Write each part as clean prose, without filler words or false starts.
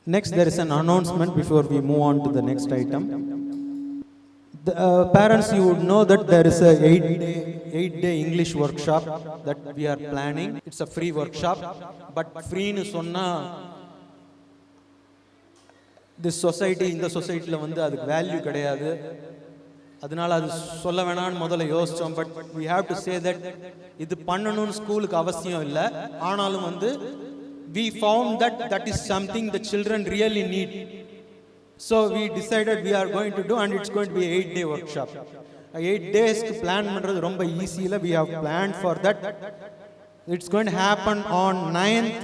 Next, there is an announcement before we move on to the next item. The, parents, you would know that there is a 8-day English workshop that we are planning. It's a free workshop, but free nu sonna this society, in the society la vandu adukku value kedaiyadu. அதனால அது சொல்ல வேணாம்னு முதல்ல யோசிச்சோம். But we have to say that இது பண்ணணும்னு ஸ்கூலுக்கு அவசியம் இல்லை. ஆனாலும் வந்து we found that that is something the children really need. So we decided we are going to do, and it's going to be 8-day workshop. 8 days க்கு plan பண்றது ரொம்ப ஈஸி இல்ல. We have planned for that. It's going to happen on 9th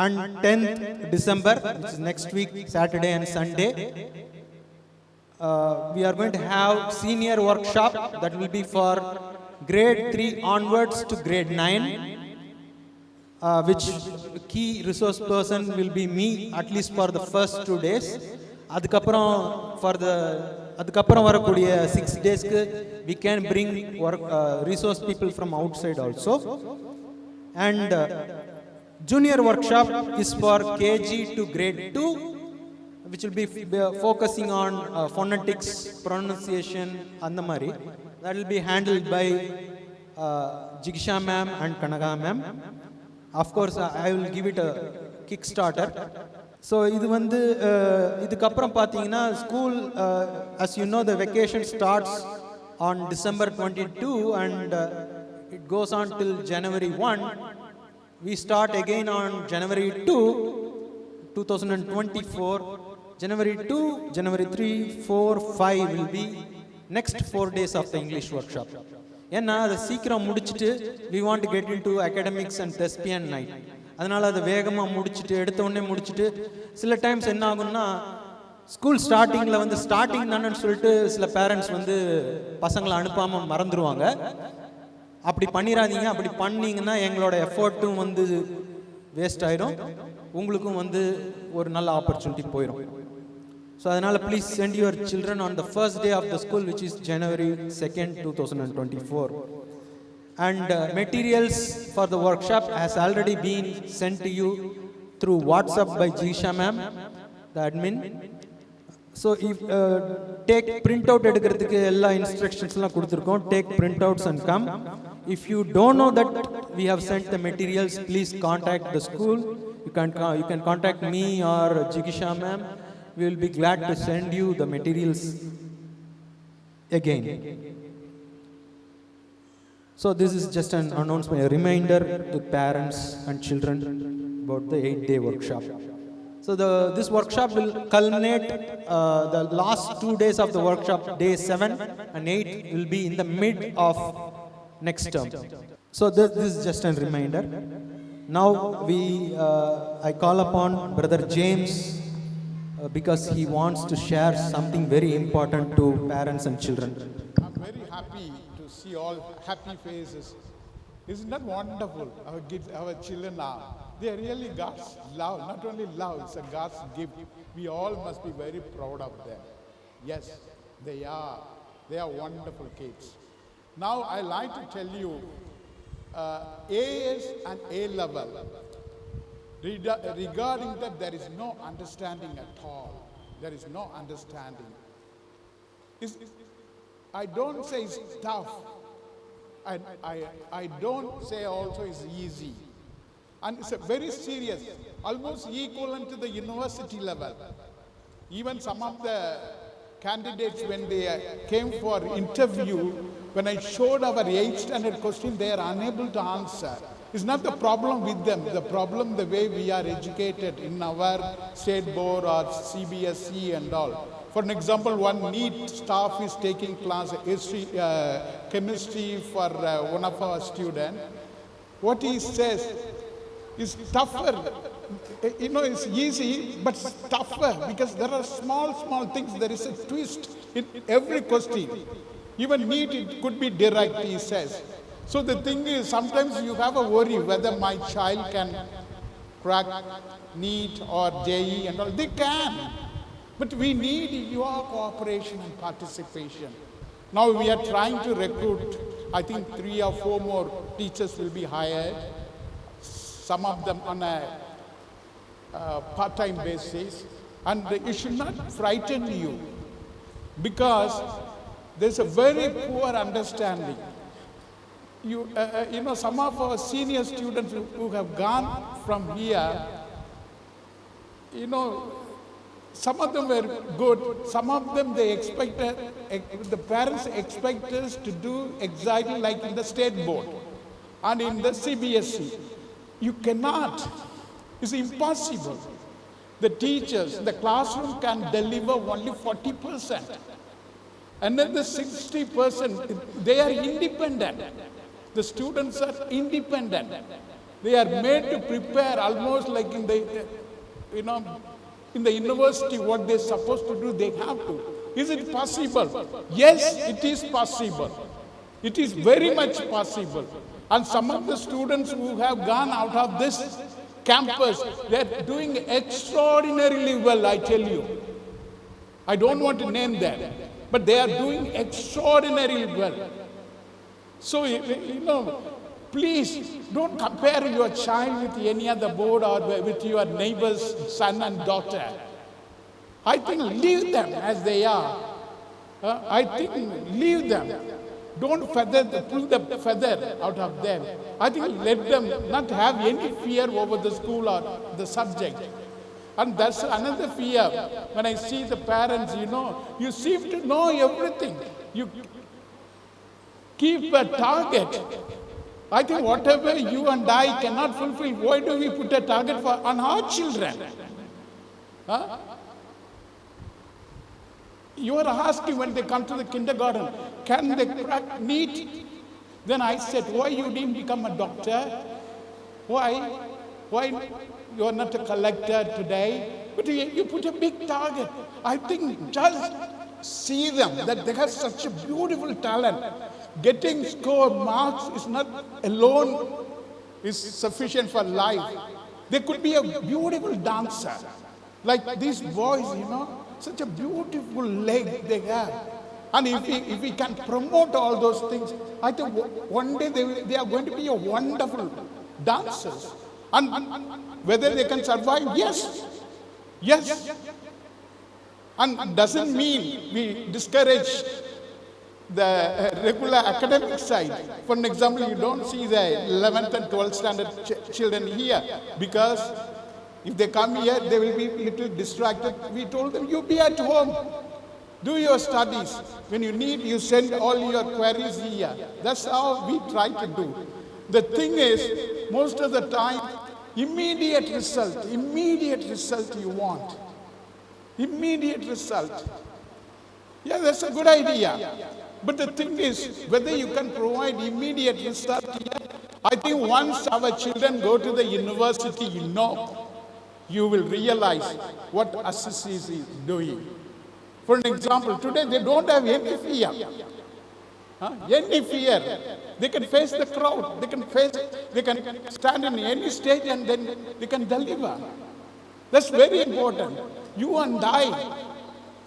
and 10th December, which is next week, Saturday and Sunday. We are going to have senior workshop that will be for grade 3 onwards to grade 9, which key resource person will be me, at least for the first 2 days. அதுக்கப்புறம் for the அதுக்கப்புறம் வரக்கூடிய 6 days we can bring resource people from outside also. And junior workshop is for KG to grade 2, which will be focusing on phonetics, pronunciation, and the mari. That will be handled by Jigisha ma'am and Kanaga ma'am. Of course, I will give it a kickstarter. So, idu vandu idukapram pathina school, as you know, the vacation starts on December 22 and it goes on till January 1. We start again on January 2, 2024. January 2, January 3, 4, 5 will be next 4 days of the English workshop. ஏன்னா அதை சீக்கிரம் முடிச்சுட்டு we want to get into academics and thespian night. அதனால அதை வேகமாக முடிச்சுட்டு எடுத்த உடனே முடிச்சுட்டு சில டைம்ஸ் என்ன ஆகும்னா ஸ்கூல் ஸ்டார்டிங்கில் வந்து ஸ்டார்டிங் தானேன்னு சொல்லிட்டு சில பேரண்ட்ஸ் வந்து பசங்களை அனுப்பாமல் மறந்துடுவாங்க. அப்படி பண்ணிடாதீங்க. அப்படி பண்ணிங்கன்னா எங்களோட எஃபர்ட்டும் வந்து வேஸ்ட் ஆகிடும், உங்களுக்கும் வந்து ஒரு நல்ல ஆப்பர்ச்சுனிட்டி போயிடும். So adanaala please send your children on the first day of the school, which is January 2nd, 2024. And materials for the workshop has already been sent to you through WhatsApp by Jisha ma'am, the admin. So if take printout edukiradhukku ella instructions la kuduthirkom. Take printouts and come. If you don't know that we have sent the materials, please contact the school. You can contact me or Jigisha ma'am. We will be glad to send you the materials again. So this is just an announcement, a reminder to parents and children about the 8-day workshop. So this workshop will culminate, the last 2 days of the workshop, day 7 and 8 will be in the mid of next term. So this is just a reminder. Now I call upon Brother James, because he wants to share something very important to parents and children. I'm very happy to see all happy faces. Isn't that wonderful? Our kids, our children are. They are really God's love. Not only love, it's a God's gift. We all must be very proud of them. Yes, they are. They are wonderful kids. Now, I like to tell you, AS and A level. Regarding that, there is no understanding at all. There is no understanding. I don't say it's tough. I don't say also it's easy. And it's a very serious, almost equivalent to the university level. Even some of the candidates, when they came for interview, when I showed our 8th standard question, they are unable to answer. It's not the problem with them. The problem the way we are educated in our state board or CBSE and all. For an example, one NEET staff is taking class history, chemistry for one of our students. What he says is tougher. You know, it's easy, but it's tougher because there are small things. There is a twist in every question. Even NEET, it could be direct, he says. So the thing is, sometimes you have a worry whether my child can crack NEET or JE and all. They can. But we need your cooperation and participation. Now we are trying to recruit, I think 3 or 4 more teachers will be hired. Some of them on a part-time basis, and it should not frighten you, because there's a very poor understanding. You know, some of our senior students who have gone from here, you know, some of them were good, some of them the parents expect us to do exactly like in the state board and in the CBSE. You cannot. It's impossible. The teachers in the classroom can deliver only 40%. Another 60%, they are independent. The students are independent. They are made to prepare almost like in the, you know, in the university, what they're supposed to do, they have to. Is it possible? Yes, it is possible. It is very much possible. And some of the students who have gone out of this campus, they're doing extraordinarily well, I tell you. I don't want to name them, but they are doing extraordinarily well. So, you know, please don't compare your child with any other board or with your neighbor's son and daughter. I think leave them as they are. I think leave them. Don't pull the feather out of them. I think let them not have any fear over the school or the subject. And that's another fear. When I see the parents, you know, you seem to know everything. You keep a target. I think whatever you and I cannot fulfill, why do we put a target on our children? Huh? You are asking when they come to the kindergarten, can they crack NEET? Then I said, why you didn't become a doctor? Why? Why you are not a collector today? But you put a big target. I think just see them, that they have such a beautiful talent. Getting score marks is not alone is sufficient for life. They could be a beautiful dancer. Like these boys, you know, such a beautiful leg they have. And if we can promote all those things, I think one day they are going to be a wonderful dancers. And whether they can survive, yes. Yes. And doesn't mean we discourage the regular academic side. For an example, you don't see the 11th and 12th standard children here, because if they come here, they will be a little distracted. We told them, you be at home, do your studies. When you need, you send all your queries here. That's how we try to do. The thing is, most of the time, immediate result you want. Immediate result. Yeah, that's a good idea. But the thing is, whether you can provide immediate result here, I think once our children go to the university, you will realize what Assisi is doing. For an example, today they don't have any fear. Any fear. They can face the crowd. They can stand in any stage and then they can deliver. That's very important. You and I,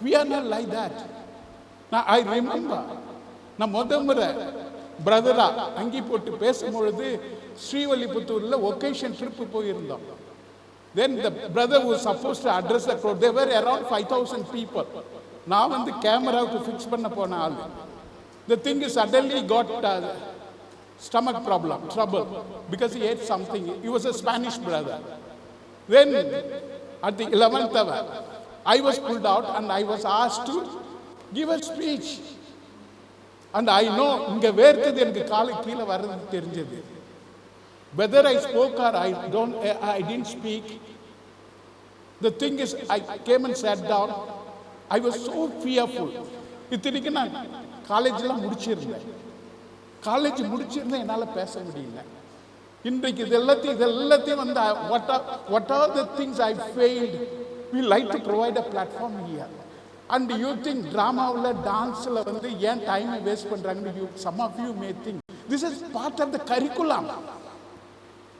we are not like that. Now I remember, na modamura brother angi pottu pesumoludhu Srivilliputtoorile vacation trip poirundom. Then the brother was supposed to address the crowd. There were around 5,000 people. Now when the camera to fix panna pona aalu. The thing is suddenly got stomach trouble, because he ate something. He was a Spanish brother. Then at the 11th hour, I was pulled out and I was asked to give a speech. And I know, whether I spoke or I didn't speak, the thing is, I came and sat down. I was so fearful. College முடிச்சிருந்தேன் என்னால பேச முடியல. இன்றைக்கு இதெல்லாத்தையும் வந்து what are the things I failed? We like to provide a platform here. And you think drama dance வந்து ஏன் time waste பண்றாங்கன்னு some of you may think this is part of the curriculum.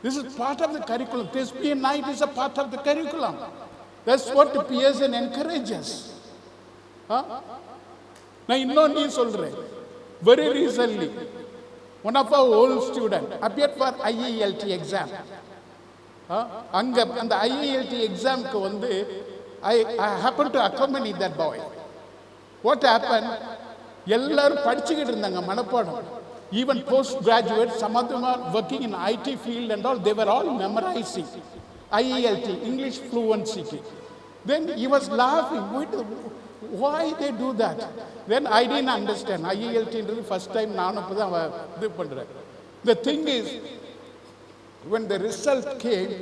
This is part of the curriculum. Thespian night is a part of the curriculum. That's what the Pearson encourages. நான் இன்னொன்னு சொல்றேன். Very recently, one of our old students appeared for IELT exam. அங்க அந்த IILT எக்ஸாம்க்கு வந்து I happened to accompany that boy. What happened? எல்லாரும் படிச்சுக்கிட்டு இருந்தாங்க மனப்பாடம். Even postgraduates, some of them are working in IT field and all, they were all memorizing IELT, English fluency. Then he was laughing. Why they do that? Then I didn't understand. IELT is the first time நானும் இப்பதான் இது பண்றேன். The thing is, when the result came,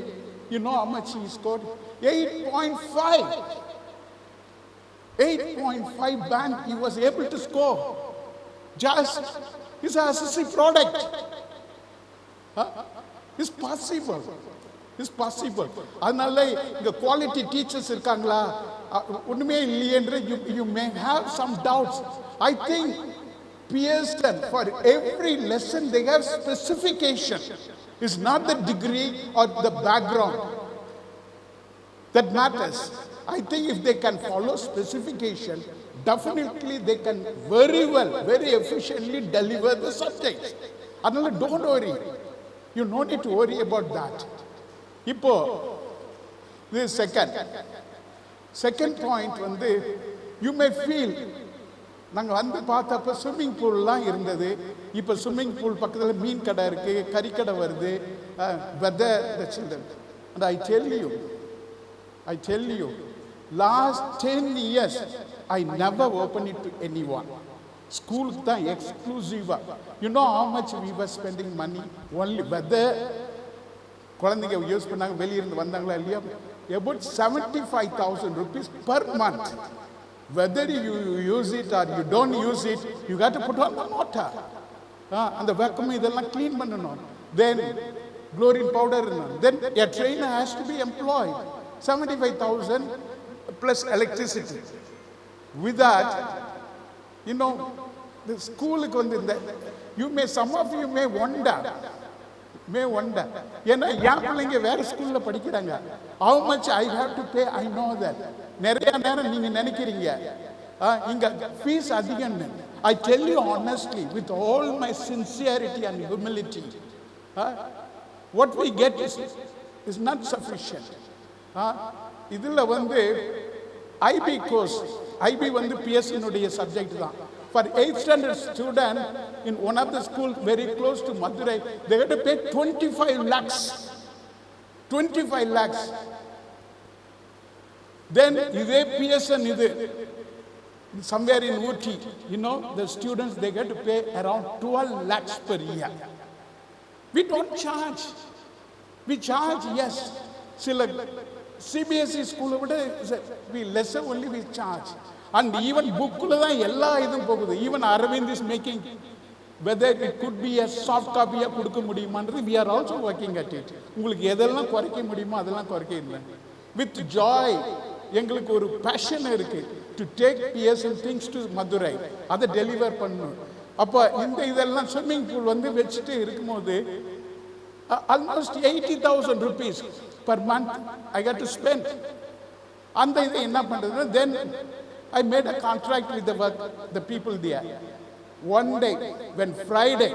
you know how much he scored? 8.5. 8.5 band he was able to score. Just his Assisi product. It's possible. It's possible. அதனால இங்க quality teachers இருக்காங்களா ஒண்ணுமே இல்லையென்று you may have some doubts. I think Pearson, for every lesson they have specification. It's not the degree or the background that matters. I think if they can follow specification, definitely they can very well, very efficiently deliver the subject. Adnala don't worry. You no need to worry about that. Ipo, this second point வந்து you may feel நாங்கள் வந்து பார்த்தப்ப swimming பூல்லாம் இருந்தது. இப்போ swimming pool பக்கத்தில் மீன் கடை இருக்கு, கறிக்கடை வருது. Whether the children, and I tell you, last 10 years I never opened it to anyone. School தான் exclusive. You know how much we were spending money only whether குழந்தைங்க யூஸ் பண்ணாங்க வெளியிருந்து வந்தாங்களா இல்லையா, about 75,000 rupees per month. Whether you use it or you don't use it, you got to put on the nota. அந்த vacuum இதெல்லாம் clean பண்ணணும். Then chlorine powder. Then a trainer has to be employed. 75,000 plus electricity. With that, you know, the school some of you may wonder. ஏன்னா என் பிள்ளைங்க வேற ஸ்கூல்ல படிக்கிறாங்க. How much I have to pay, I know that. நிறைய நேரம் நீங்க நினைக்கிறீங்க இங்க ஃபீஸ் அதிகம். I tell you honestly, with all my sincerity and humility, what we get is not sufficient. இதுல வந்து IB course, IB வந்து PSN உடைய சப்ஜெக்ட் தான். For 8th standard student in one of the schools very close to Madurai, they had to pay 25 lakhs. 25 lakhs. Then இதே PSN somewhere in Ooty, you know, the students they get to pay around 12 lakhs per year. We don't charge. We charge, yes. சில CBSE school we lesser only we charge. And even bookல தான் எல்லா இதுவும் போகுது. Even Arvind is making, whether it could be a soft copy கொடுக்க முடியுமான்றது, we are also working at it. உங்களுக்கு எதெல்லாம் குறைக்க முடியுமோ அதெல்லாம் குறைக்க. With joy, எங்களுக்கு ஒரு passion இருக்கு to take PSN things to Madurai, அதை டெலிவர் பண்ணணும். அப்போ இந்த இதெல்லாம் ஸ்விம்மிங் பூல் வந்து வச்சுட்டு இருக்கும்போது almost 80,000 rupees per month I got to spend. அந்த இதை என்ன பண்றது? Then I made a contract with the people there. One day, when Friday,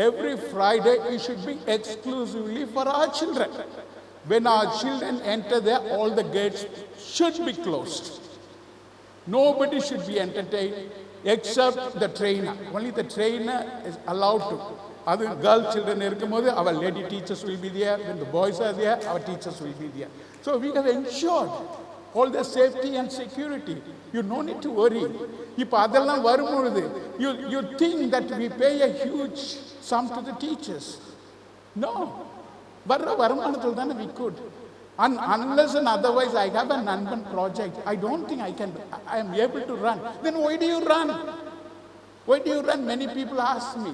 every Friday it should be exclusively for our children. When our children enter there, all the gates should be closed. Nobody should be entertained except the trainer. Only the trainer is allowed to. Other girl children இருக்கும்போது our lady teachers will be there. When the boys are there, our teachers will be there. So we have ensured all the safety and security. You no need to worry. இப்போ அதெல்லாம் வரும்பொழுது you think that we pay a huge sum to the teachers. No. வர்ற வருமானத்தில் தானே we could. Unless and otherwise I have an unrun project, I don't think I am able to run. Then why do you run? Why do you run? Many people ask me.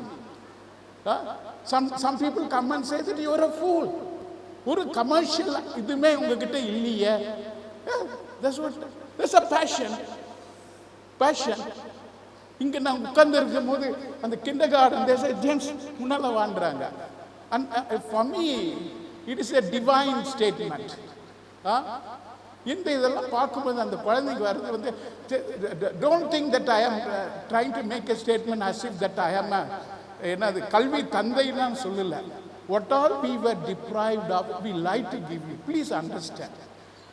Some people come and say that you are a fool. ஒரு commercial இதுமே உங்ககிட்ட இல்லையே. That's a passion. இங்க நான் உட்கார்ந்து இருக்கும்போது அந்த kindergarten they say James முன்னால வாங்குறாங்க. And for me it is a divine statement. இந்த இதெல்லாம் பார்க்கும்போது அந்த குழந்தைங்க வர்றது வந்து don't think that I am trying to make a statement as if that I am என்னது கல்வி தந்தைன்னு சொல்லல. what all we were deprived of, we like to give you. Please understand.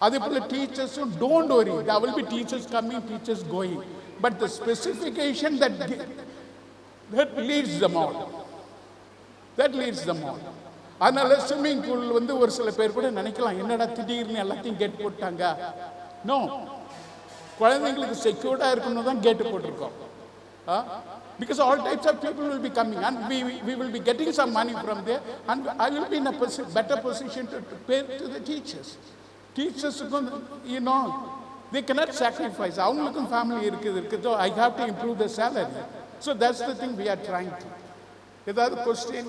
Adipula teachers, so don't worry. There will be teachers coming, teachers going. But the specification that leads them all. That leads them all. அதனால swimming pool வந்து ஒரு சில பேர் கூட நினைக்கலாம், என்னடா திடீர்னு எல்லாத்தையும் கேட் போட்டாங்க. நோ, குழந்தைங்களுக்கு செக்யூர்டாக இருக்கணும் தான் கேட்டு போட்டிருக்கோம். Because all types of people will be coming and we will be getting some money from there, and I will be in a better position to pay to the teachers. Teachers, you know, they cannot sacrifice. Avungalukkum family irukku, so I have to improve the salary. So that's the thing we are trying to. Edavadhu question?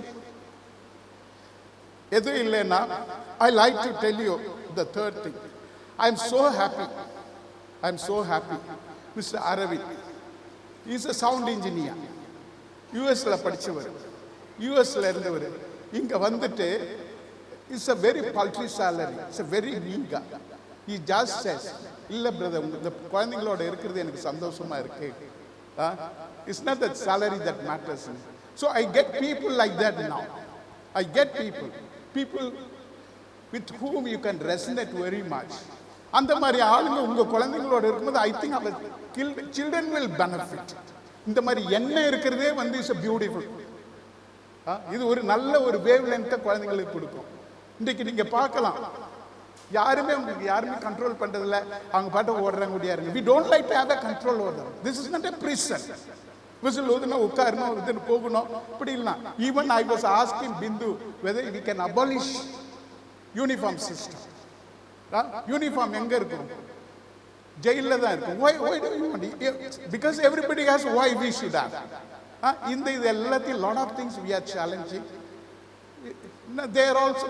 Edu illena, I like to tell you the third thing. I am so happy. Mr. Aravind, he is a sound engineer. US la padichavar. US la irundhavar. Inga vandute, it's a very paltry salary. It's a very meager. He just says, illa brother, the குழந்தைகளோட இருக்கிறது எனக்கு சந்தோஷமா இருக்கு. It's not the salary that matters. So I get people like that now. I get people with whom you can resonate very much. அந்த மாதிரி ஆளுங்க உங்க குழந்தைகளோட இருக்கும்போது I think our children will benefit. இந்த மாதிரி எண்ணம் இருக்கிறதே வந்து இஸ் பியூட்டிஃபுல். இது ஒரு நல்ல ஒரு வேவ் லென்த்தை குழந்தைங்களுக்கு கொடுக்கும். இன்றைக்கு நீங்க பார்க்கலாம், உங்களுக்கு யாருமே கண்ட்ரோல் பண்றதில்ல, அவங்க பாட்டு ஓடுறாங்க ஓடியாருங்க. We don't like to have a control over them. This is not a prison. Whistle ஊதுனா உட்காரணும், இதுன்னு போகணும், இப்படி இல்லை. Even I was asking Bindu whether we can abolish uniform system. Uniform எங்க இருக்கும்? ஜெயில தான் இருக்கும். Why do you want it? Because everybody has why we should have. இந்த இது எல்லாத்தையும் lot of things we are challenging. They are also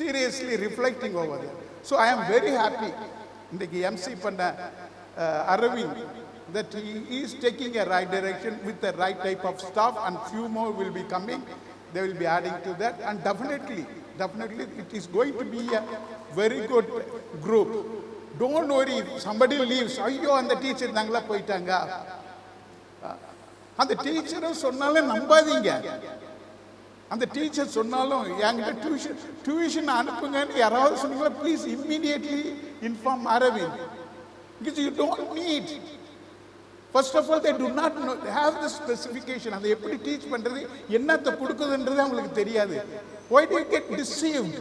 seriously reflecting over there. So I am very happy இன்னைக்கு MC பண்ண Aravind that he is taking a right direction with the right type of staff, and few more will be coming. They will be adding to that, and definitely it is going to be a very good group. Don't worry if somebody leaves, ஐயோ அந்த teacher நாங்களா போயிட்டாங்க. அந்த டீச்சரும் சொன்னாலும் நம்பாதீங்க. அந்த teacher சொன்னாலும் என்கிட்ட டியூஷன் அனுப்புங்கன்னு யாராவது சொன்னீங்களா, please immediately inform Aravind, because you don't need. First of all, they do not know, they have the specification. அதை எப்படி டீச் பண்றது, என்னத்தை கொடுக்குதுன்றது அவங்களுக்கு தெரியாது. Why do you get deceived?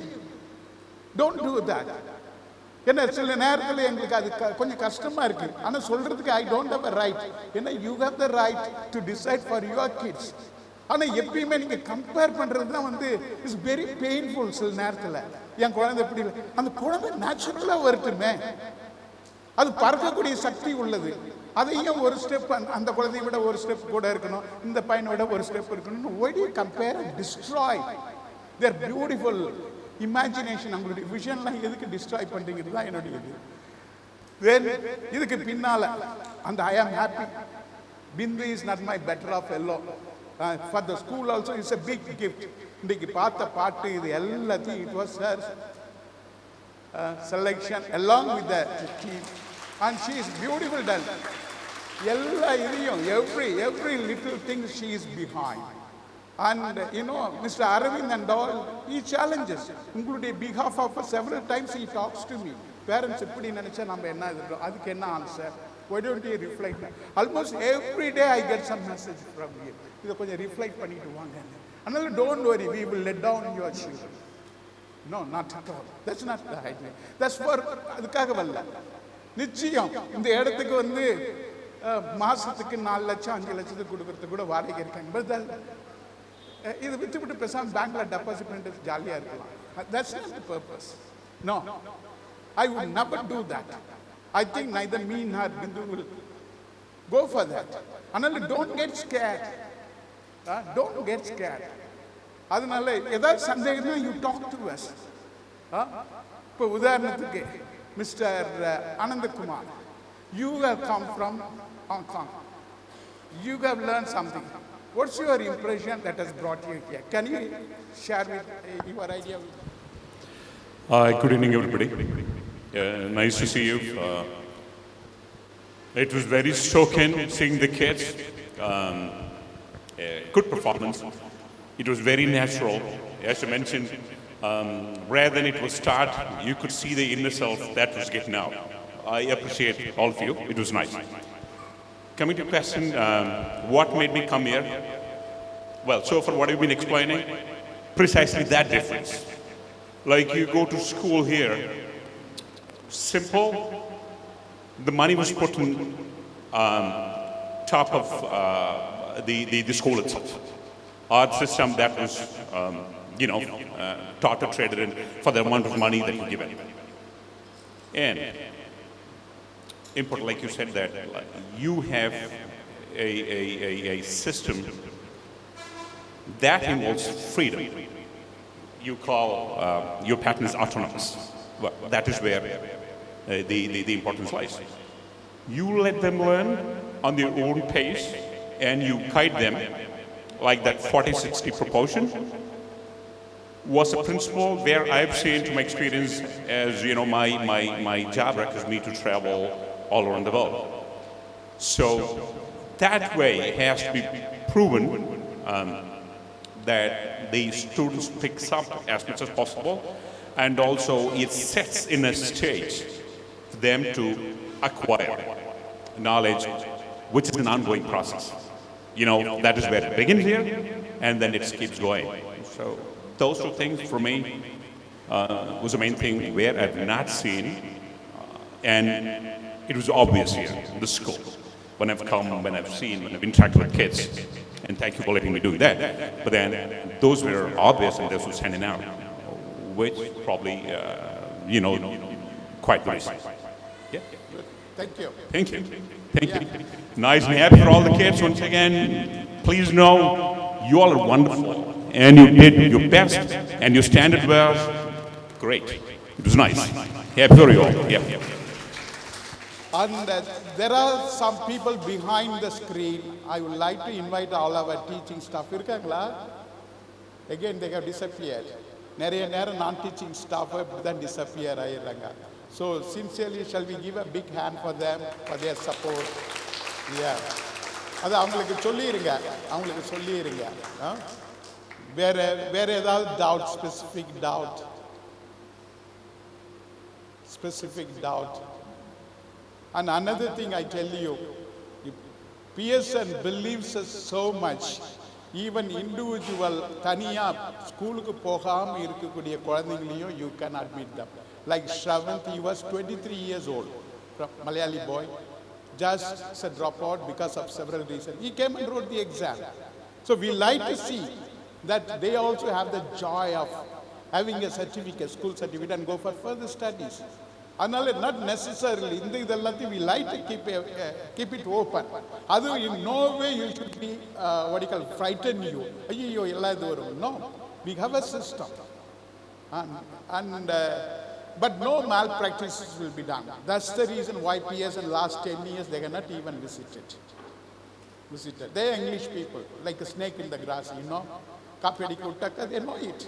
Don't do that. ஏன்னா சில நேரத்தில் எங்களுக்கு அது கொஞ்சம் கஷ்டமா இருக்கு. ஆனா சொல்றதுக்கு I don't have a right. ஏன்னா you have the right to decide for your kids. ஆனா எப்பயுமே நீங்க கம்பேர் பண்றது தான் வந்து இஸ் வெரி பெயின்ஃபுல். சில நேரத்தில் என் குழந்தை எப்படி இல்லை, அந்த குழந்தை நேச்சுரலா வரட்டுமே, அது பறக்கக்கூடிய சக்தி உள்ளது. அதையும் ஒரு ஸ்டெப் அந்த குழந்தைய விட ஒரு ஸ்டெப் கூட இருக்கணும், இந்த பையனை விட ஒரு ஸ்டெப் இருக்கணும். Why do you compare and destroy their beautiful imagination? அவங்களுடைய விஷன்லாம் எதுக்கு டிஸ்ட்ராய் பண்றீங்கிறது தான் என்னுடைய இது. Then இதுக்கு பின்னால and I am happy, Bindu is not my better off fellow. For the school also is a big gift. இன்னைக்கு பார்த்த பாட்டு இது எல்லாத்தையும் it was her selection along with the team, and she is beautiful done. எல்லா இதையும் every little thing she is behind. And you know, Mr. Aravind and all, he challenges. Including behalf of several times he talks to me. Parents எப்படி நினைச்சா நம்ம என்ன எதிர்க்கிறோம், அதுக்கு என்ன answer, why don't you reflect? Almost every day I get some message from you. இதை கொஞ்சம் reflect பண்ணிட்டு வாங்க. அதனால don't worry, we will let down your children. No, not at all. That's not the idea. That's for அதுக்காக வரல. நிச்சயம் இந்த இடத்துக்கு வந்து மாசத்துக்கு 4 லட்சம் 5 லட்சத்துக்கு கொடுக்கறதுக்கு கூட வாடகை இருக்காங்க. பட் இது விட்டு பேசாம பேங்க்ல டெபாசிட் பண்ணிட்டு ஜாலியா இருக்கலாம். That's not the purpose. No, I would never do that. I think neither me nor Bindu will go for that. Another, don't get scared. Don't get scared. அதனால ஏதாவது சந்தேகம்னா you talk to us. இப்போ உதாரணத்துக்கு mister Anandakumar, you have come from Hong Kong. You have learned something. What's your impression that has brought you here? Can you share with your idea? Good evening, everybody. Nice to see you. It was very shocking seeing the kids. Good performance. It was very natural. As I mentioned, rather than it was start, you could see the inner self that was getting out. I appreciate all of you. It was nice. Coming to question, what made me come here? Well, so far what I've been explaining, precisely that difference. Like you go to school here, simple, the money was put on top of the school itself. Art system that was, taught or traded in for the amount of money that you give it. And important, like you said, that you have a system that involves freedom. You call your pattern is autonomous. Well, that is where the importance lies. You let them learn on their own pace, and you guide them like that 40-60 proportion was a principle where I've seen to my experience as, my job requires me to travel all around the world. So that way it has to be proven that the students picks up as much as possible, and also it sets in a stage for them to acquire knowledge, which is an ongoing process. That is where it begins here, and then it keeps going. So those two things for me was the main thing where I've not seen, and it was obvious here in the school. When I've come, when I've seen, when I've interacted with kids, and thank you for letting me do that. But then those were obvious and those were standing out, which probably, quite nice. Yeah. Thank you. Thank you. Thank you. Nice and happy for all the kids. Once again, please know you all are wonderful, and you did your best, and you standard well. Great. It was nice. Happy for you all. Yeah. And there are some people behind the screen. I would like to invite all our teaching staff. Again, they have disappeared. Non-teaching staff have disappeared. So sincerely, shall we give a big hand for them, for their support? Yeah. அது அவங்களுக்கு சொல்லிருங்க வேற ஏதாவது doubt, specific doubt. And another thing I tell you, Pearson believes us so much. Even individual தனியா ஸ்கூலுக்கு போகாம இருக்கக்கூடிய குழந்தைங்களையும் you can admit them. Like Shravanth, he was 23 years old, Malayali boy, just a dropout because of several reasons. He came and wrote the exam. So we like to see that they also have the joy of having a certificate, school certificate, and go for further studies. Not necessarily, we like to keep it open. In no way you should be, frighten you. No, we have a system. But no malpractices will be done. That's the reason why PS in the last 10 years, they cannot even visit it. They are English people, like a snake in the grass, they know it.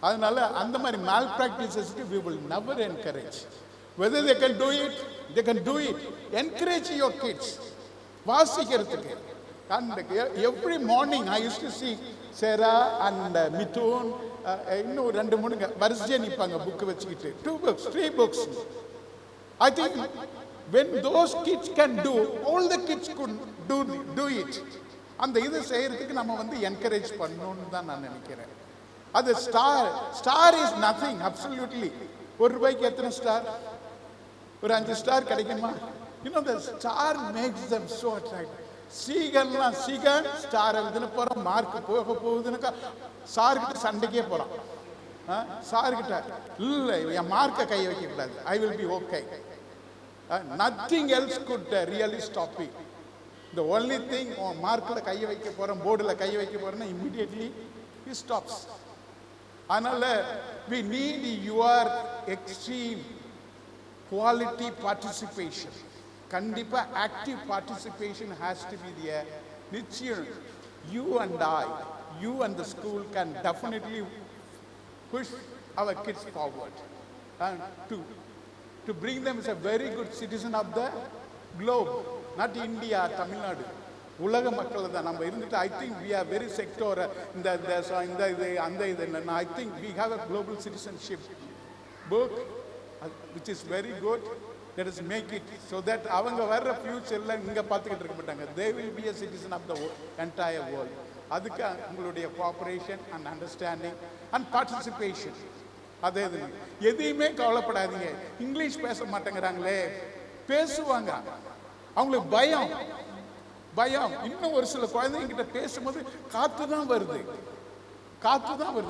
And the malpractices we will never encourage. Whether they can do it, they can do it. Encourage your kids. And every morning I used to see Sarah and Mithun, two books, three books. I think when those kids can do, all the kids could do it. And the other say, encourage the star is nothing, absolutely. Star? The star makes them so attractive. Seagull, star, mark, I will be okay. Nothing else could really stop me. The only thing, mark board immediately he stops. We need your extreme quality participation. Kandipa active participation has to be there. You and I, you and the school can definitely push our kids forward and to bring them as a very good citizen of the globe, not India, Tamil Nadu. உலக மக்கள் தான் நம்ம இருந்துட்டு I think we are very sector இந்த இது அந்த இது இல்லைன்னா I think we have a global citizenship book which is very good. Let us make it so that அவங்க வர்ற ஃபியூச்சர்ல இங்க பார்த்துக்கிட்டு இருக்க மாட்டாங்க. They will be a citizen of the entire world. அதுக்கு உங்களுடைய cooperation and understanding and participation. அதே இது எதையுமே கவலைப்படாதீங்க. இங்கிலீஷ் பேச மாட்டேங்கிறாங்களே, பேசுவாங்க. அவங்களுக்கு பயம் பயம். இன்னும் ஒரு சில குழந்தைங்க கிட்ட பேசும்போது காத்து தான் வருது.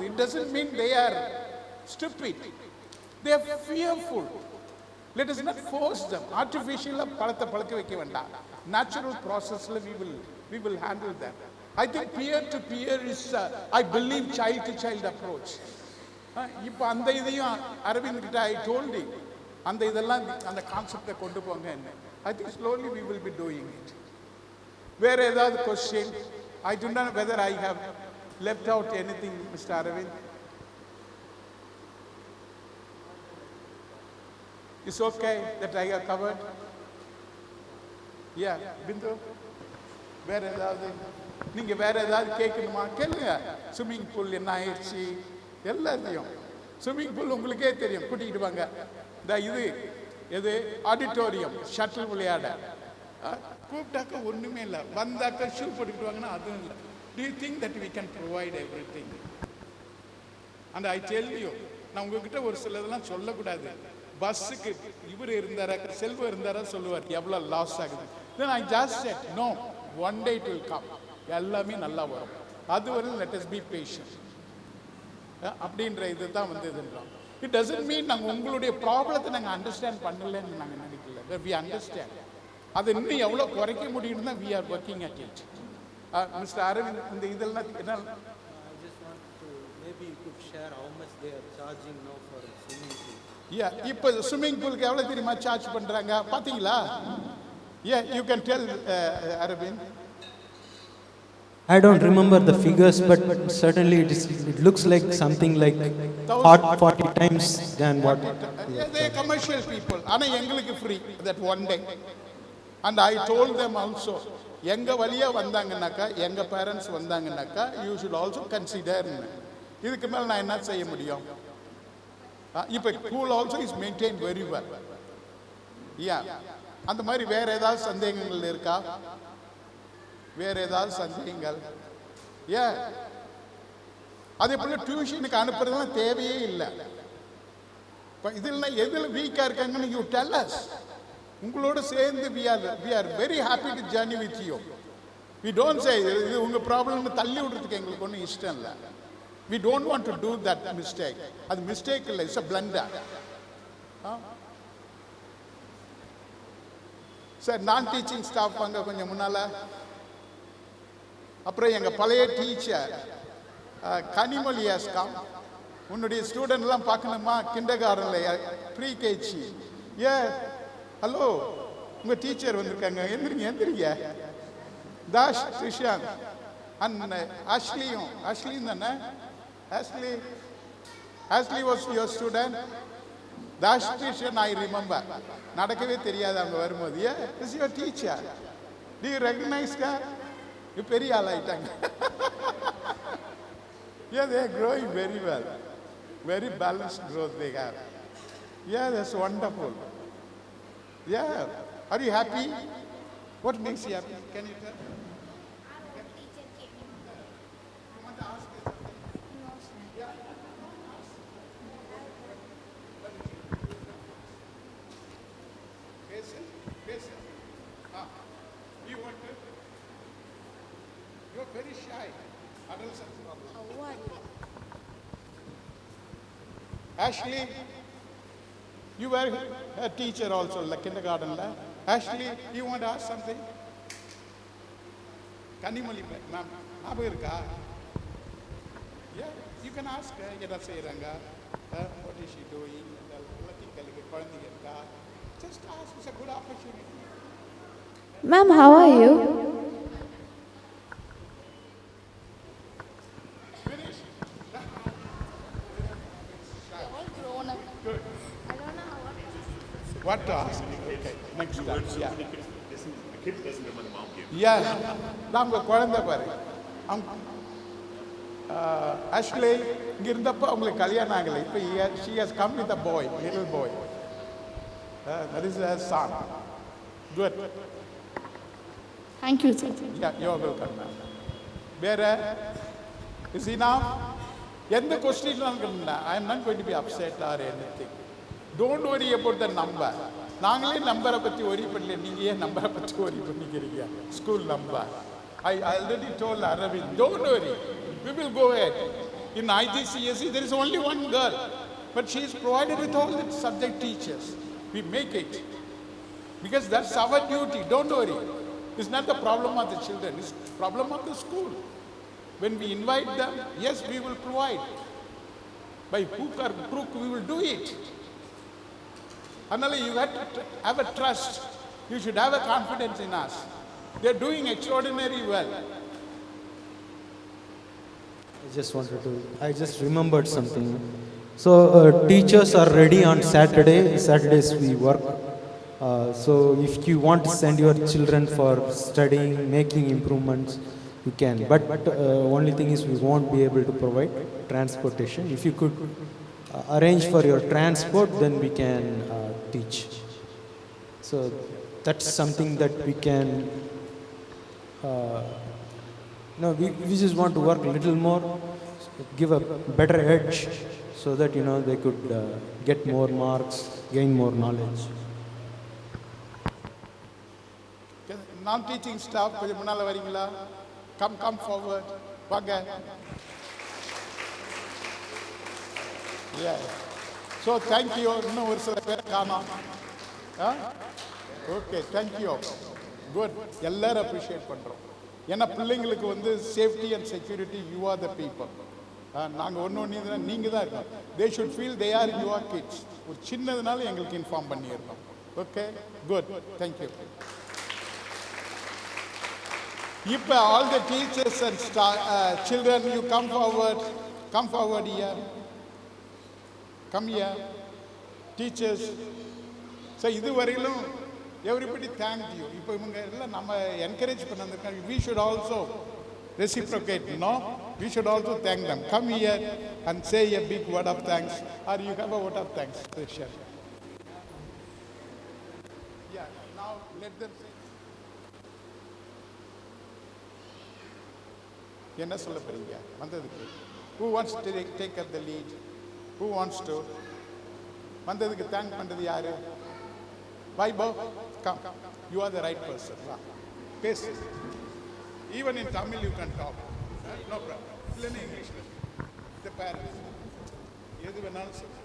It doesn't mean they are stupid. They are fearful. Let us not force them. Artificially பழக்க வைக்க வேண்டாம். Natural processல we will handle that. I think peer to peer is I believe child to child approach. இப்போ அந்த இதையும் அரவிந்த் கிட்ட I told him அந்த இதெல்லாம் அந்த கான்செப்டை கொண்டு போங்க என்ன. I think slowly we will be doing it. வேற ஏதாவது question? I do not know whether I have left out anything, Mr. Aravind. It's okay that I have covered. Yeah, Bindu. வேற ஏதாவது நீங்க வேற ஏதாவது கேட்கணுமா கேளுங்க. ஸ்விம்மிங் பூல் என்ன ஆயிடுச்சு எல்லாத்தையும். ஸ்விம்மிங் பூல் உங்களுக்கே தெரியும், கூட்டிகிட்டு வாங்க. இந்த இது ஆடிட்டோரியம் ஷட்டில் விளையாட கூப்பிட்டாக்க ஒண்ணுமே இல்லை, வந்தாக்க ஷூ போட்டுக்கிட்டு வாங்கன்னா அதுவும் இல்லை. Do you think that we can provide everything? And I tell you, நான் உங்ககிட்ட ஒரு சிலதெல்லாம் சொல்லக்கூடாது. பஸ்ஸுக்கு இவர் இருந்தாரா செல்வம் இருந்தாரா சொல்லுவார் எவ்வளோ லாஸ் ஆகுது. Then I just said no, one day it will come. எல்லாமே நல்லா வரும். அதுவரை let us be patient. அப்படின்ற இதுதான் இதுன்றோம். It doesn't mean நாங்கள் உங்களுடைய ப்ராப்ளத்தை நாங்கள் அண்டர்ஸ்டாண்ட் பண்ணலன்னு நாங்கள் நினைக்கல. We understand. அது இன்னும் எவ்வளோ குறைக்க முடியும்னு தான் we are working at it. Mr. Aravind, இந்த இதெல்லாம் என்ன? I just want to maybe you could share how much they are charging now for swimming pool. Yeah, இப்போ ஸ்விம்மிங் பூலுக்கு எவ்வளோ தெரியுமா சார்ஜ் பண்ணுறாங்க பார்த்தீங்களா? Yeah, you can tell Aravind. I don't remember the figures, but certainly it looks like something like 40 times than what. Yeah, they are commercial people. ஆனா எங்களுக்கு free that one day. And I told them also, எங்க வழியா வந்தாங்கன்னாக்கா எங்க parents வந்தாங்கன்னாக்கா you should also consider. இதுக்கு மேல நான் என்ன செய்ய முடியும்? இப்போ pool also is maintained very well. Yeah. அந்த மாதிரி வேற ஏதாவது சந்தேகங்கள் இருக்கா? வேற ஏதாவது சந்தேகங்கள்? ஏன் அதே போல டியூஷனுக்கு அனுப்புறதுலாம் தேவையே இல்லை. இதில் எதில் வீக்கா இருக்காங்கன்னு யூ டெல் அஸ். உங்களோட சேர்ந்து we are very happy to journey with you. We don't say இது உங்க ப்ராப்ளம்னு தள்ளி விடுறதுக்கு எங்களுக்கு ஒன்றும் இஷ்டம் இல்லை. We don't want to do that mistake. அது மிஸ்டேக் இல்லை, இட்ஸ் a blunder. சார் நான் டீச்சிங் ஸ்டாஃப் அங்கே கொஞ்சம் முன்னால, அப்புறம் எங்கள் பழைய டீச்சர் கனிமொழி அஸ்காம், உன்னுடைய ஸ்டூடெண்ட்லாம் பார்க்கணுமா கிண்டர் கார்டனில் ப்ரீ கேஜி. ஹலோ உங்கள் டீச்சர் வந்திருக்காங்க, எந்திரிங்க. தாஷ் த்ரிஷாந்த் அண்ட் ஆஷ்லியும் தானே? Ashley was your student. Dash Trishan I remember. நடக்கவே தெரியாது அவங்க வரும்போது. Is your teacher. Do you recognise her? பெரிய ஆள் ஆயிட்டாங்க. Yeah, they are growing very well. Very balanced growth they have. Yeah, that's wonderful. Yeah. Are you happy? What makes you happy? Can you tell? Our teacher came in. You want to ask me something? No, sir. Yeah. Listen. You want to? You're very shy. Adolescent problem. How are you? Ashley, you were a teacher also, like kindergarten. Ashley, you want to ask something? Kanimali, ma'am, ஞாபகம் இருக்கா? Yeah, you can ask her. என்ன செய்றாங்க? What is she doing? எல்லாத்துக்கும் குழந்தைங்க இருக்கா? Just ask. It's a good opportunity. Ma'am, how are you? Finish. They're all grown up. Good. I don't know how. What to ask? Okay, next time. Yeah. kid doesn't remember the mom gave. Yeah, நான் உங்க குழந்தை பாரு. Ashley, இங்க இருந்தப்ப அவங்களுக்கு கல்யாணம் ஆகலை. இப்போ she has come with a boy, little boy. That is her son. Good. Thank you, sir. Yeah, you're welcome, ma'am. வேற is enough? எந்த question I am not going to be upset or anything. Don't worry about the number. நாங்களே நம்பரை பற்றி worry பண்ணல, நீங்கள் ஏன் நம்பரை பற்றி worry பண்ணிக்கிறீங்க? School number. I already told Aravind, don't worry. We will go ahead. In IGCSE, there is only one girl, but she is provided with all the subject teachers. We make it. Because that's our duty, don't worry. It's not the problem of the children, it's the problem of the school. When we invite them, yes, we will provide. By hook or crook, we will do it. Another, you have to have a trust. You should have a confidence in us. They're doing extraordinarily well. I just remembered something. So teachers are ready on Saturday. Saturdays we work. So if you want to send your children for studying, making improvements, you can. But only thing is we won't be able to provide transportation. If you could arrange for your transport, then we can teach. So that's something that we can. No, we just want to work a little more, give a better edge, so that they could get more marks, gain more knowledge. Non-teaching staff, கொஞ்சம் முன்னால வரீங்களா? Come forward. வாங்க. Yeah. So thank you. இன்னும் ஒரு சில பேர் காணோம். Okay, thank you. Good. எல்லாரும் appreciate பண்றோம். ஏன்னா பிள்ளைங்களுக்கு வந்து safety and security you are the people. நாங்கள் ஒன்று நீங்கள் தான் இருக்கோம். They should feel they are your kids. ஒரு சின்னதுனால எங்களுக்கு இன்ஃபார்ம் பண்ணியிருக்கோம். Okay, good, thank you. இப்போ all the teachers and children, you come forward here, come here. Teachers, so இதுவரையிலும் everybody thanked you. இப்போ இவங்க எல்லாம் நம்ம என்கரேஜ் பண்ணிருக்காங்க. We should also reciprocate, we should also thank them. Come here and say a big word of thanks, or you have a word of thanks. Yeah, now let them say. என்ன சொல்ல போறீங்க வந்ததுக்கு? Who wants to take up the lead? Who wants to? வந்ததுக்கு thank பண்றது யாரு? Vaibhav, come. You are the right person. Pace. Even in Tamil you can talk. No problem. Learn English. The parents. எது வேணாலும் சொல்லு.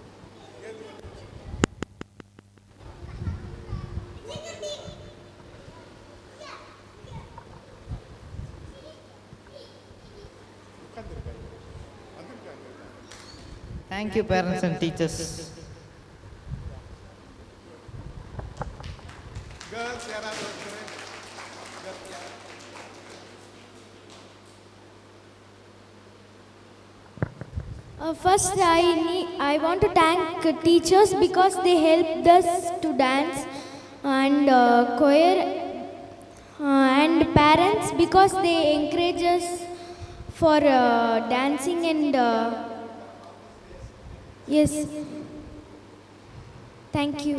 Thank you, parents and teachers. Girls, First, I want to thank teachers because they helped us to dance, and choir, and parents because they encourage us for dancing and yes. Thank you.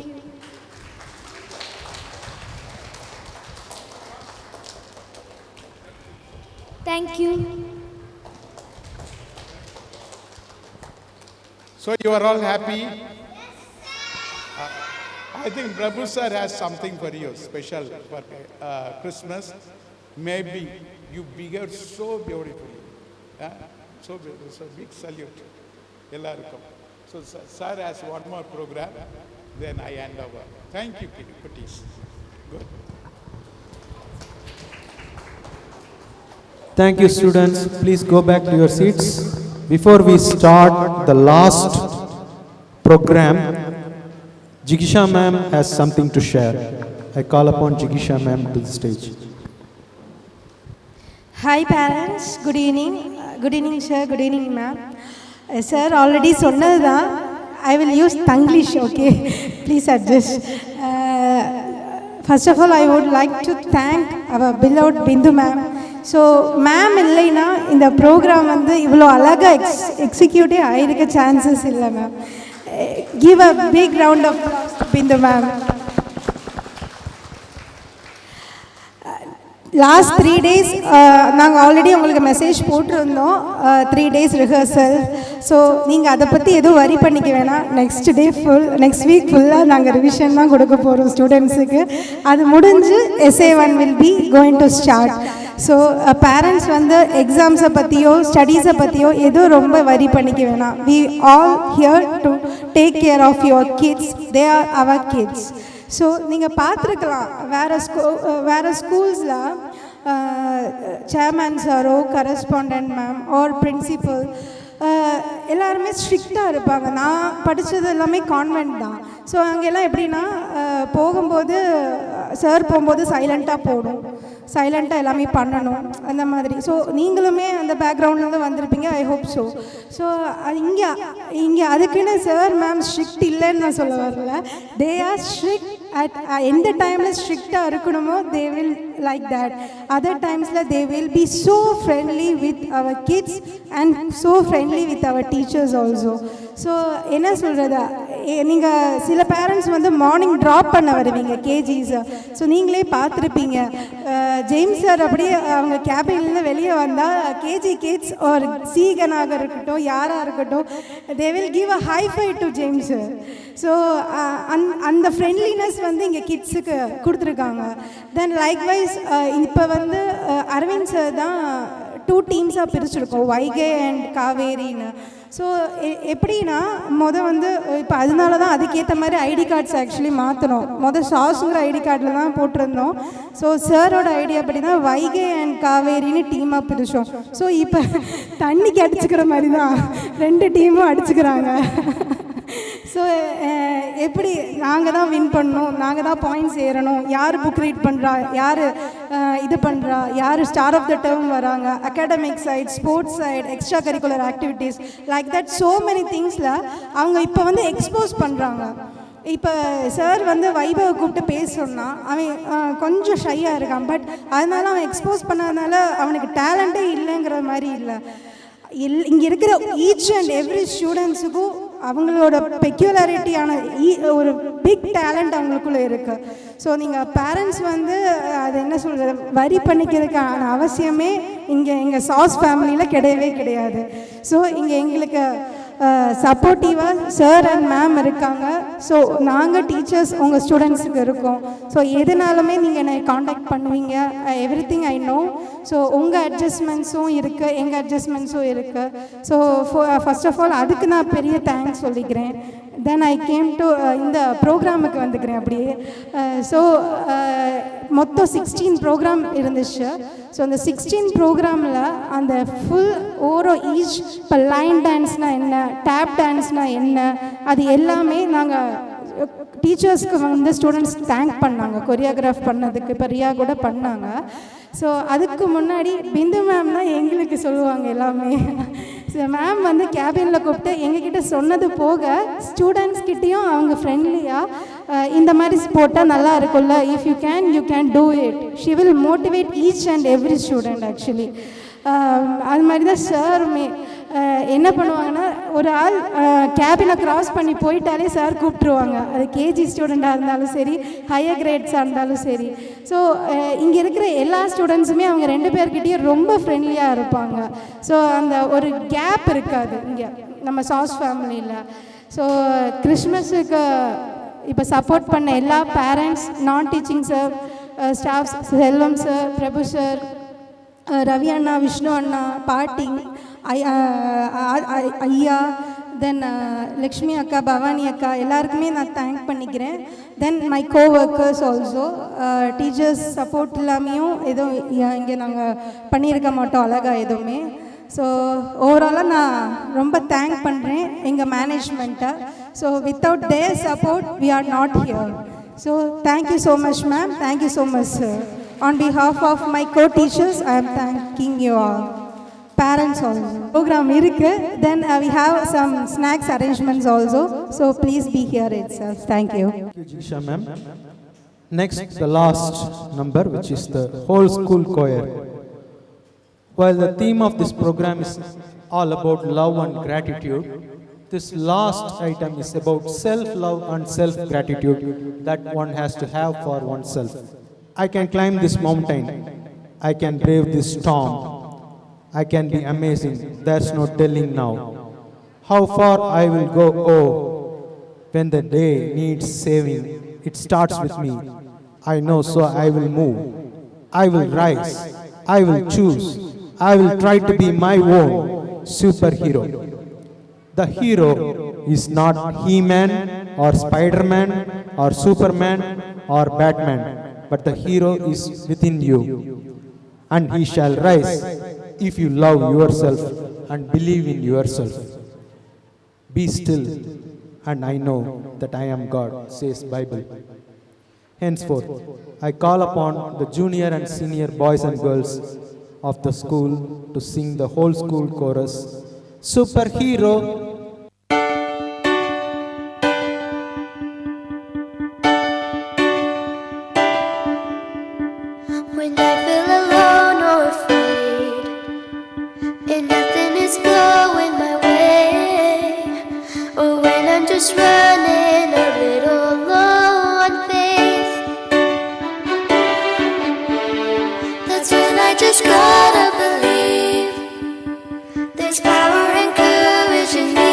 Thank you. So you are all happy? I think Prabhu sir has something for you, special for Christmas. Maybe you behaved so beautifully. So beautiful. So big salute. So sir has one more program, then I hand over. Thank you, Kitties. Good. Thank you, students. Please go back to your seats. Before we start the last program, Jigisha ma'am has something to share. I call upon Jigisha ma'am to the stage. Hi parents, good evening. Good evening sir, good evening ma'am. Sir already சொன்னதா. I will use Tanglish, okay? Please adjust. First of all, I would like to thank our beloved Bindu ma'am. So, ma'am இல்லைனா இந்த program வந்து இவ்வளோ அழகாக எக்ஸிக்யூட்டே ஆயிருக்க chances இல்லை ma'am. Give a big round of applause to Bindu ma'am. Last 3 days நாங்கள் already உங்களுக்கு message போட்டிருந்தோம், 3 days ரிஹர்சல். ஸோ நீங்கள் அதை பற்றி எதுவும் வரி பண்ணிக்க வேணாம். நெக்ஸ்ட் வீக் ஃபுல்லாக நாங்கள் ரிவிஷன் தான் கொடுக்க போகிறோம் ஸ்டூடெண்ட்ஸுக்கு. அது முடிஞ்சு SA1 will be going to start. So parents வந்து எக்ஸாம்ஸை பற்றியோ ஸ்டடீஸை பற்றியோ எதுவும் ரொம்ப வரி பண்ணிக்க வேணாம். We all here to take care of your kids. They are our kids. So நீங்கள் பார்த்துருக்கலாம் வேறு ஸ்கூல்ஸில் சேர்மேன் சாரோ கரஸ்பாண்டன்ட் மேம் ஆர் பிரின்சிபல் எல்லாருமே ஸ்ட்ரிக்டாக இருப்பாங்க. நான் படித்தது எல்லாமே கான்வென்ட் தான். ஸோ அங்கெல்லாம் எப்படின்னா போகும்போது சார் போகும்போது சைலண்ட்டாக போகணும், சைலண்ட்டாக எல்லாமே பண்ணணும் அந்த மாதிரி. ஸோ நீங்களுமே அந்த பேக்ரவுண்ட்லேருந்து வந்திருப்பீங்க, ஐ ஹோப் ஸோ. ஸோ இங்கே அதுக்குன்னு சார் மேம் ஸ்ட்ரிக்ட் இல்லைன்னு நான் சொல்ல வரல. தே ஆர் ஸ்ட்ரிக்ட் at எந்த டைமில் ஸ்ட்ரிக்டாக இருக்கணுமோ they will like that. Other டைம்ஸில் they will be so friendly with our kids and so friendly with our teachers also. So என்ன சொல்கிறது, நீங்கள் சில பேரண்ட்ஸ் வந்து மார்னிங் ட்ராப் பண்ண வருவீங்க கேஜிஸை. ஸோ நீங்களே பார்த்துருப்பீங்க, ஜேம்ஸ் சார் அப்படியே அவங்க கேபின்லேருந்து வெளியே வந்தால் கேஜி கிட்ஸ் ஒரு சீகனாக இருக்கட்டும் யாராக இருக்கட்டும், they will give a high five to James sir. So அந்த ஃப்ரெண்ட்லினஸ் வந்து இங்கே கிட்ஸுக்கு கொடுத்துருக்காங்க. தென் லைக்வைஸ் இப்போ வந்து அரவிந்த் சார் தான் 2 டீம்ஸாக பிரிச்சுருக்கோம், வைகை அண்ட் காவேரின்னு. ஸோ எப்படின்னா வந்து இப்போ அதனால தான் அதுக்கேற்ற மாதிரி ஐடி கார்ட்ஸ் ஆக்சுவலி மாற்றணும். சாஸுங்கிற ஐடி கார்டில் தான் போட்டிருந்தோம். ஸோ சாரோட ஐடியா அப்படி தான் வைகை அண்ட் காவேரின்னு டீமாக பிரித்தோம். ஸோ இப்போ தண்ணிக்கு அடிச்சுக்கிற மாதிரி தான் 2 டீமும் அடிச்சுக்கிறாங்க. ஸோ எப்படி நாங்கள் தான் வின் பண்ணணும், நாங்கள் தான் பாயிண்ட்ஸ் ஏறணும், யார் புக் ரீட் பண்ணுறா, யார் இது பண்ணுறா, யார் ஸ்டார் ஆஃப் த டேர்ம் வராங்க, academic side, sports side, extra curricular activities, like that so many திங்ஸில் அவங்க இப்போ வந்து எக்ஸ்போஸ் பண்ணுறாங்க. இப்போ சார் வந்து வைபவை கூப்பிட்டு பேசணுன்னா அவன் கொஞ்சம் ஷையாக இருக்கான். பட் அதனால அவன் எக்ஸ்போஸ் பண்ணதுனால அவனுக்கு டேலண்ட்டே இல்லைங்கிற மாதிரி இல்லை. இங்கே இருக்கிற ஈச் அண்ட் எவ்ரி ஸ்டூடெண்ட்ஸுக்கும் அவங்களோட பெக்யூலாரிட்டியான ஒரு பிக் டேலண்ட் அவங்களுக்குள்ளே இருக்குது. ஸோ நீங்கள் பேரண்ட்ஸ் வந்து அது என்ன சொல்கிறது, வரி பண்ணிக்கிறதுக்கான அவசியமே இங்கே எங்கள் சாஸ் ஃபேமிலியில் கிடையவே கிடையாது. ஸோ இங்கே எங்களுக்கு சப்போர்ட்டிவாக சார் அண்ட் மேம் இருக்காங்க. ஸோ நாங்கள் டீச்சர்ஸ் உங்கள் ஸ்டூடெண்ட்ஸுக்கு இருக்கோம். ஸோ எதுனாலுமே நீங்கள் என்னை காண்டாக்ட் பண்ணுவீங்க, எவ்ரிதிங் ஐ நோ. ஸோ உங்கள் அட்ஜஸ்ட்மெண்ட்ஸும் இருக்குது, எங்கள் அட்ஜஸ்ட்மெண்ட்ஸும் இருக்குது. ஸோ ஃபர்ஸ்ட் ஆஃப் ஆல் அதுக்கு நான் பெரிய தேங்க்ஸ் சொல்லிக்கிறேன். தென் ஐ கேம் டு இந்த ப்ரோக்ராமுக்கு வந்துக்கிறேன் அப்படியே. ஸோ மொத்தம் 16 ப்ரோக்ராம் இருந்துச்சு. ஸோ அந்த 16 ப்ரோக்ராமில் அந்த ஃபுல் ஈச் இப்போ லைன் டான்ஸ்னால் என்ன, டேப் டான்ஸ்னால் என்ன, அது எல்லாமே நாங்கள் டீச்சர்ஸ்க்கு வந்து ஸ்டூடெண்ட்ஸ் தேங்க் பண்ணாங்க கொரியோகிராஃப் பண்ணதுக்கு. இப்போ ரியா கூட பண்ணாங்க. ஸோ அதுக்கு முன்னாடி பிந்து மேம் தான் எங்களுக்கு சொல்லுவாங்க எல்லாமே. ஸோ மேம் வந்து கேபினில் கூப்பிட்டு எங்ககிட்ட சொன்னது போக ஸ்டூடெண்ட்ஸ்கிட்டையும் அவங்க ஃப்ரெண்ட்லியாக இந்த மாதிரி போட்டால் நல்லா இருக்கும்ல, if you can do it, she will motivate each and every student actually. அது மாதிரி தான் சாருமே என்ன பண்ணுவாங்கன்னா, ஒரு ஆள் கேபினை க்ராஸ் பண்ணி போயிட்டாலே சார் கூப்பிட்ருவாங்க. அது கேஜி ஸ்டூடெண்ட்டாக இருந்தாலும் சரி, ஹையர் கிரேட்ஸாக இருந்தாலும் சரி. ஸோ இங்கே இருக்கிற எல்லா ஸ்டூடெண்ட்ஸுமே அவங்க 2 பேர்கிட்டையும் ரொம்ப ஃப்ரெண்ட்லியாக இருப்பாங்க. ஸோ அந்த ஒரு கேப் இருக்காது இங்கே நம்ம சாஸ் ஃபேமிலியில். ஸோ கிறிஸ்மஸுக்கு இப்போ சப்போர்ட் பண்ண எல்லா பேரண்ட்ஸ், நான் டீச்சிங் சார், ஸ்டாஃப்ஸ், செல்வம் சார், பிரபு சார், ரவி அண்ணா, விஷ்ணு அண்ணா, பாட்டி, ஐயா, தென் லக்ஷ்மி அக்கா, பவானி அக்கா, எல்லாருக்குமே நான் தேங்க் பண்ணிக்கிறேன். Then my கோவொர்க்கர்ஸ் also. Teachers support இல்லாமையும் எதுவும் இங்கே நாங்கள் பண்ணியிருக்க மாட்டோம் அழகாக எதுவுமே. ஸோ ஓவராலாக நான் ரொம்ப தேங்க் பண்ணுறேன் எங்கள் மேனேஜ்மெண்ட்டை. So without their support we are not here. So thank you so much ma'am, thank you so much sir. On behalf of my co-teachers, I am thanking you all. Parents also. Program irukku. Then we have some snacks arrangements also. So please be here itself. Thank you. Thank you, Jisha ma'am. Next, the last number, which is the whole school choir. While the theme of this program is all about love and gratitude, this last item is about self-love and self-gratitude that one has to have for oneself. I can climb this mountain. I can brave this storm. I can be amazing. There's no telling now how far I will go. Oh, when the day needs saving, it starts with me. I know, so I will move. I will rise. I will choose. I will try to be my own superhero. The hero is not He-Man or Spider-Man or Superman or Batman, but the hero is within you. And he shall rise if you love yourself and believe in yourself. Be still, and I know that I am God, says Bible. Henceforth, I call upon the junior and senior boys and girls of the school to sing the whole school chorus, Superhero. When I feel alone or afraid, and nothing is going my way, or when I'm just running a little low on faith, that's when I just gotta believe there's power and courage in me.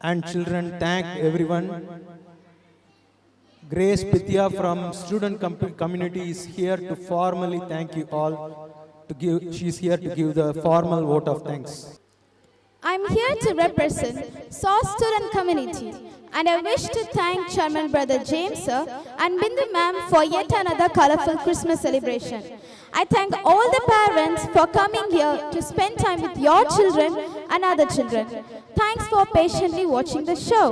and children thank everyone. Grace Pitya from student community is here to formally thank you all. She is here to give the formal vote of thanks. I'm here to represent SAW student community, and I wish to thank Chairman Brother James sir and Bindu ma'am for yet another colorful Christmas celebration. I thank all the parents for coming here to spend time with your children and other children. Thanks for patiently watching the show.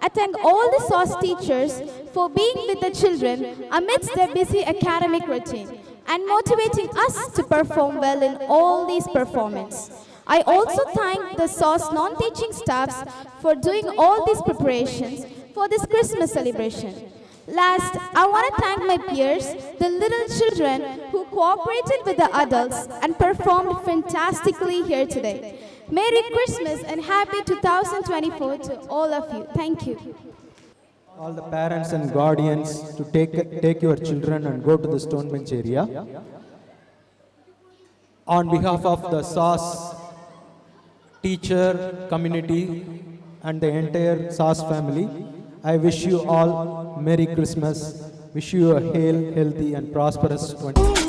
I thank all the SOS teachers for being with the children amidst their busy academic routine and motivating us to perform well in all these performances. I also thank the SOS non-teaching staffs for doing all these preparations for this Christmas celebration. Last, I want to thank my peers, the little children who cooperated with the adults and performed fantastically here today. Merry Christmas and Happy 2024 to all of you. Thank you. All the parents and guardians to take your children and go to the stone bench area. On behalf of the SOS teacher community and the entire SOS family, I wish you all Merry Christmas. Wish you a healthy and prosperous 2020.